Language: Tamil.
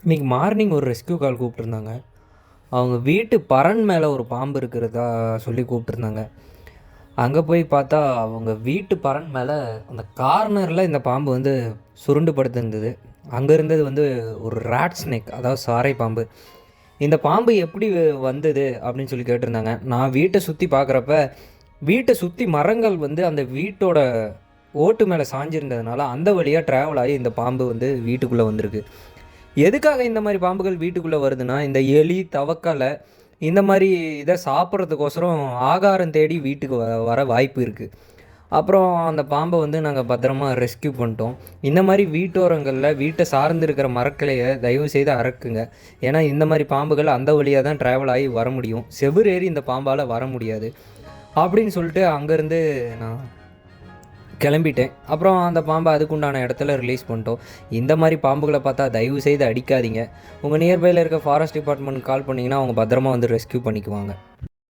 இன்றைக்கி மார்னிங் ஒரு ரெஸ்க்யூ கால் கூப்பிட்ருந்தாங்க. அவங்க வீட்டு பரண் மேலே ஒரு பாம்பு இருக்கிறதா சொல்லி கூப்பிட்ருந்தாங்க. அங்கே போய் பார்த்தா அவங்க வீட்டு பரண் மேலே அந்த கார்னரில் இந்த பாம்பு வந்து சுருண்டு படுத்திருந்தது. அங்கே இருந்தது வந்து ஒரு ராட் ஸ்னேக், அதாவது சாரை பாம்பு. இந்த பாம்பு எப்படி வந்தது அப்படின்னு சொல்லி கேட்டிருந்தாங்க. நான் வீட்டை சுற்றி பார்க்குறப்ப வீட்டை சுற்றி மரங்கள் வந்து அந்த வீட்டோட ஓட்டு மேலே சாஞ்சிருந்ததுனால அந்த வழியாக ட்ராவல் ஆகி இந்த பாம்பு வந்து வீட்டுக்குள்ளே வந்திருக்கு. எதுக்காக இந்த மாதிரி பாம்புகள் வீட்டுக்குள்ளே வருதுன்னா, இந்த எலி, தவக்கலை இந்த மாதிரி இதை சாப்பிட்றதுக்கோசரம் ஆகாரம் தேடி வீட்டுக்கு வர வாய்ப்பு இருக்குது. அப்புறம் அந்த பாம்பை வந்து நாங்கள் பத்திரமா ரெஸ்க்யூ பண்ணிட்டோம். இந்த மாதிரி வீட்டோரங்களில் வீட்டை சார்ந்து இருக்கிற மரக்கிளையை தயவு செய்து அறக்குங்க. ஏன்னா இந்த மாதிரி பாம்புகள் அந்த வழியாக தான் ட்ராவல் ஆகி வர முடியும். செவுரு ஏறி இந்த பாம்பால் வர முடியாது அப்படின்னு சொல்லிட்டு அங்கேருந்து நான் கிளம்பிட்டேன். அப்புறம் அந்த பாம்பை அதுக்குண்டான இடத்துல ரிலீஸ் பண்ணிட்டோம். இந்த மாதிரி பாம்புகளை பார்த்தா தயவு செய்து அடிக்காதீங்க. உங்கள் நியர்பையில் இருக்க ஃபாரஸ்ட் டிபார்ட்மெண்ட் கால் பண்ணிங்கன்னா அவங்க பத்திரமா வந்து ரெஸ்க்யூ பண்ணிக்குவாங்க.